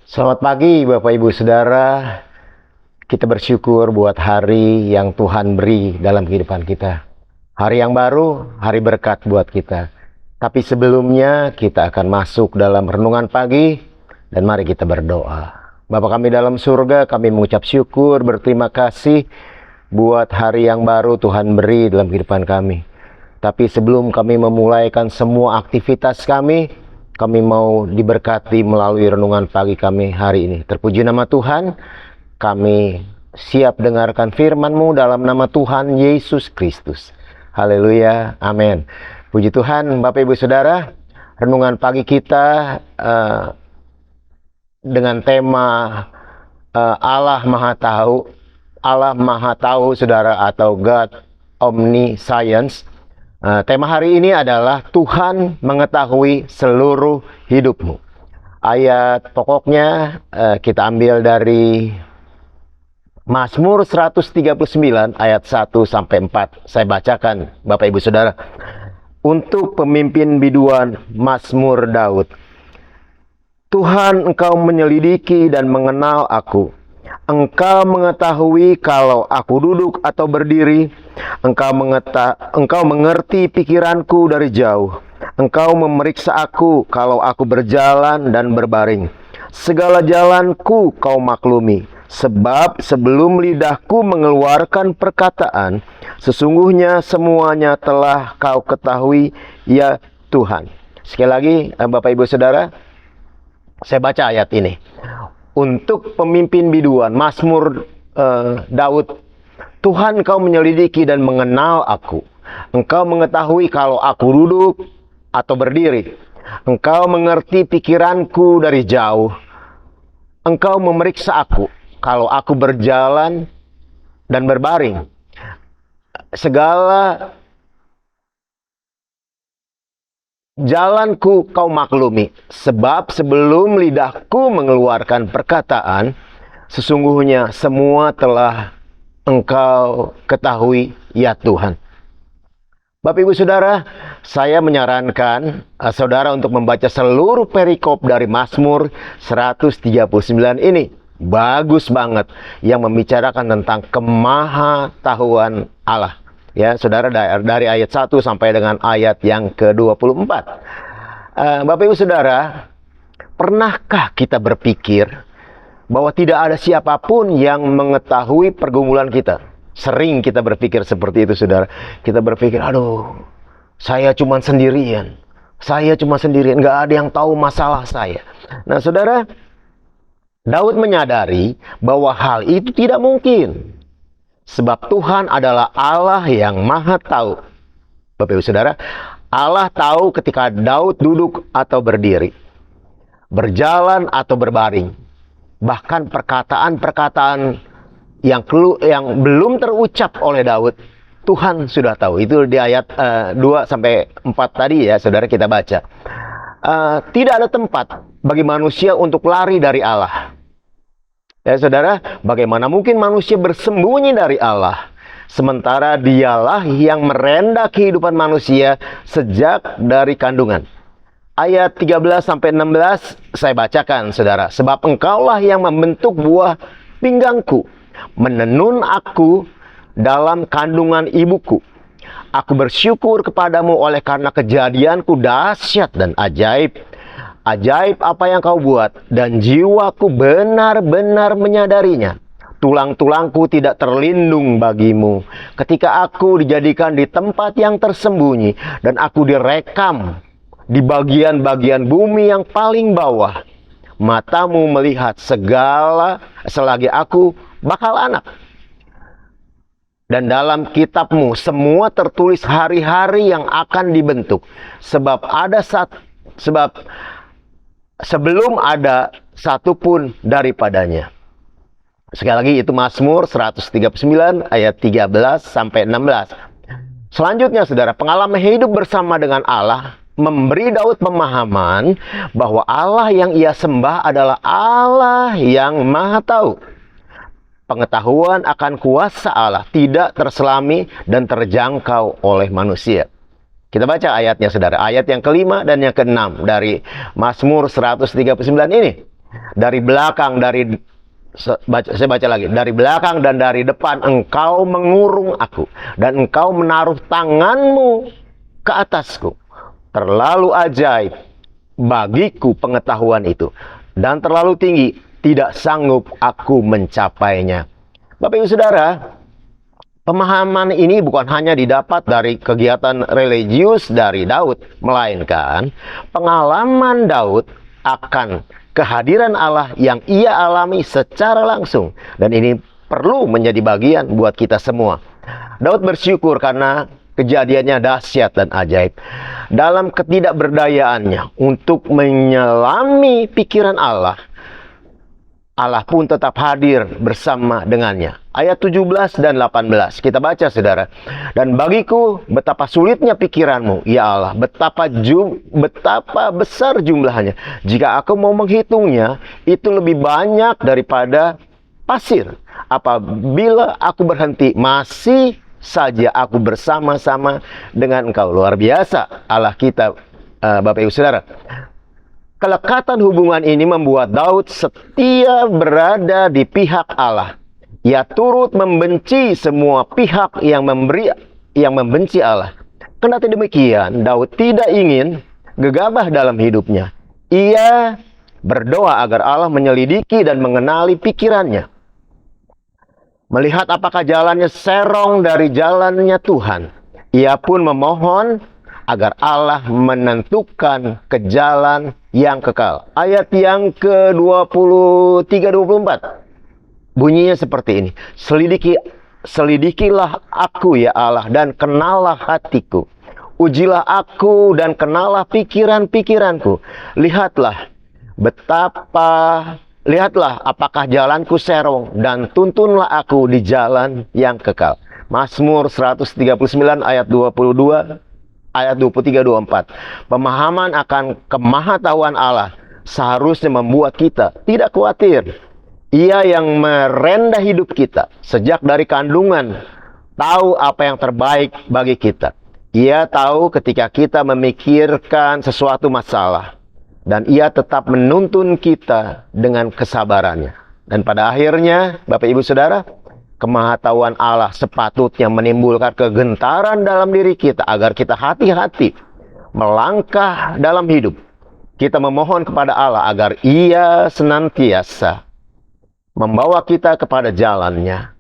Selamat pagi Bapak Ibu Saudara. Kita bersyukur buat hari yang Tuhan beri dalam kehidupan kita. Hari yang baru, hari berkat buat kita. Tapi sebelumnya kita akan masuk dalam renungan pagi dan mari kita berdoa. Bapa kami dalam surga, kami mengucap syukur, berterima kasih buat hari yang baru Tuhan beri dalam kehidupan kami. Tapi sebelum kami memulaikan semua aktivitas kami mau diberkati melalui renungan pagi kami hari ini. Terpuji nama Tuhan, kami siap dengarkan firman-Mu dalam nama Tuhan Yesus Kristus. Haleluya, amin. Puji Tuhan, Bapak Ibu Saudara, renungan pagi kita dengan tema Allah Maha Tahu. Allah Maha Tahu, Saudara, atau God Omniscience. Tema hari ini adalah Tuhan mengetahui seluruh hidupmu. Ayat pokoknya kita ambil dari Mazmur 139 ayat 1 sampai 4. Saya bacakan Bapak Ibu Saudara. Untuk pemimpin biduan Mazmur Daud. Tuhan, Engkau menyelidiki dan mengenal aku. Engkau mengetahui kalau aku duduk atau berdiri. Engkau mengerti pikiranku dari jauh. Engkau memeriksa aku kalau aku berjalan dan berbaring. Segala jalanku kau maklumi. Sebab sebelum lidahku mengeluarkan perkataan, sesungguhnya semuanya telah kau ketahui, ya Tuhan. Sekali lagi Bapak Ibu Saudara, saya baca ayat ini. Untuk pemimpin biduan, Mazmur Daud. Tuhan, Engkau menyelidiki dan mengenal aku. Engkau mengetahui kalau aku duduk atau berdiri. Engkau mengerti pikiranku dari jauh. Engkau memeriksa aku kalau aku berjalan dan berbaring. Segala jalanku kau maklumi, sebab sebelum lidahku mengeluarkan perkataan, sesungguhnya semua telah Engkau ketahui, ya Tuhan. Bapak Ibu Saudara, saya menyarankan saudara untuk membaca seluruh perikop dari Mazmur 139 ini. Bagus banget, yang membicarakan tentang kemahatauan Allah. Ya, saudara, dari ayat 1 sampai dengan ayat yang ke-24. Bapak Ibu Saudara, pernahkah kita berpikir bahwa tidak ada siapapun yang mengetahui pergumulan kita? Sering kita berpikir seperti itu, saudara. Kita berpikir, aduh, saya cuma sendirian. Nggak ada yang tahu masalah saya. Nah, saudara, Daud menyadari bahwa hal itu tidak mungkin. Sebab Tuhan adalah Allah yang Maha Tahu. Bapak Ibu Saudara, Allah tahu ketika Daud duduk atau berdiri, berjalan atau berbaring. Bahkan perkataan-perkataan yang belum terucap oleh Daud, Tuhan sudah tahu. Itu di ayat 2 sampai 4 tadi ya, saudara, kita baca. Tidak ada tempat bagi manusia untuk lari dari Allah. Ya, saudara, bagaimana mungkin manusia bersembunyi dari Allah, sementara Dialah yang merenda kehidupan manusia sejak dari kandungan. Ayat 13 sampai 16 saya bacakan, saudara. Sebab Engkaulah yang membentuk buah pinggangku, menenun aku dalam kandungan ibuku. Aku bersyukur kepadamu oleh karena kejadianku dahsyat dan ajaib. Ajaib apa yang kau buat, dan jiwaku benar-benar menyadarinya. Tulang-tulangku tidak terlindung bagimu. Ketika aku dijadikan di tempat yang tersembunyi, dan aku direkam di bagian-bagian bumi yang paling bawah, matamu melihat segala selagi aku bakal anak. Dan dalam kitabmu semua tertulis hari-hari yang akan dibentuk. Sebab sebelum ada satupun daripadanya. Sekali lagi itu Mazmur 139 ayat 13 sampai 16. Selanjutnya, saudara, pengalaman hidup bersama dengan Allah memberi Daud pemahaman bahwa Allah yang ia sembah adalah Allah yang Maha Tahu. Pengetahuan akan kuasa Allah tidak terselami dan terjangkau oleh manusia. Kita baca ayatnya, saudara. Ayat yang kelima dan yang keenam dari Mazmur 139 ini. Dari belakang, saya baca lagi. Dari belakang dan dari depan engkau mengurung aku, dan engkau menaruh tanganmu ke atasku. Terlalu ajaib bagiku pengetahuan itu, dan terlalu tinggi, tidak sanggup aku mencapainya. Bapak Ibu Saudara, pemahaman ini bukan hanya didapat dari kegiatan religius dari Daud, melainkan pengalaman Daud akan kehadiran Allah yang ia alami secara langsung. Dan ini perlu menjadi bagian buat kita semua. Daud bersyukur karena kejadiannya dahsyat dan ajaib. Dalam ketidakberdayaannya untuk menyelami pikiran Allah, Allah pun tetap hadir bersama dengannya. Ayat 17 dan 18 kita baca, saudara. Dan bagiku betapa sulitnya pikiranmu, ya Allah, betapa besar jumlahnya. Jika aku mau menghitungnya, itu lebih banyak daripada pasir. Apabila aku berhenti, masih saja aku bersama-sama dengan engkau. Luar biasa Allah kita, Bapak Ibu Saudara. Kelekatan hubungan ini membuat Daud setia berada di pihak Allah. Ia turut membenci semua pihak yang membenci Allah. Kendati demikian, Daud tidak ingin gegabah dalam hidupnya. Ia berdoa agar Allah menyelidiki dan mengenali pikirannya. Melihat apakah jalannya serong dari jalannya Tuhan, ia pun memohon agar Allah menentukan ke jalan yang kekal. Ayat yang ke-23-24 bunyinya seperti ini. Selidikilah aku, ya Allah, dan kenalah hatiku. Ujilah aku dan kenalah pikiran-pikiranku. Lihatlah apakah jalanku serong, dan tuntunlah aku di jalan yang kekal. Mazmur 139 ayat 22, ayat 23-24. Pemahaman akan kemahatauan Allah seharusnya membuat kita tidak khawatir. Ia yang merendah hidup kita sejak dari kandungan, tahu apa yang terbaik bagi kita. Ia tahu ketika kita memikirkan sesuatu masalah, dan ia tetap menuntun kita dengan kesabarannya. Dan pada akhirnya, Bapak Ibu Saudara, kemahatauan Allah sepatutnya menimbulkan kegentaran dalam diri kita agar kita hati-hati melangkah dalam hidup. Kita memohon kepada Allah agar Ia senantiasa membawa kita kepada jalannya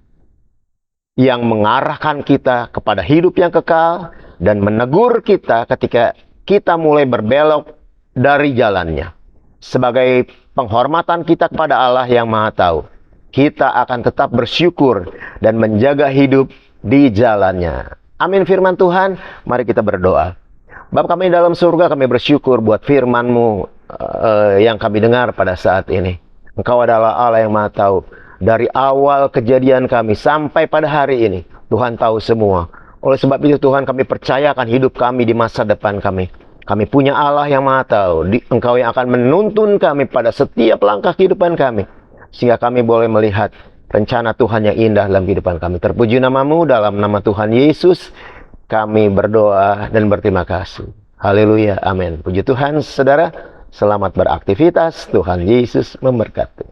yang mengarahkan kita kepada hidup yang kekal, dan menegur kita ketika kita mulai berbelok dari jalannya. Sebagai penghormatan kita kepada Allah yang Maha Tahu, kita akan tetap bersyukur dan menjaga hidup di jalannya. Amin firman Tuhan. Mari kita berdoa. Bapa kami dalam surga, kami bersyukur buat firman-Mu yang kami dengar pada saat ini. Engkau adalah Allah yang Maha Tahu. Dari awal kejadian kami sampai pada hari ini, Tuhan tahu semua. Oleh sebab itu Tuhan, kami percayakan hidup kami di masa depan kami. Kami punya Allah yang Maha Tahu. Engkau yang akan menuntun kami pada setiap langkah kehidupan kami, sehingga kami boleh melihat rencana Tuhan yang indah dalam kehidupan kami. Terpuji nama-Mu, dalam nama Tuhan Yesus kami berdoa dan berterima kasih. Haleluya, amin. Puji Tuhan, saudara. Selamat beraktivitas. Tuhan Yesus memberkati.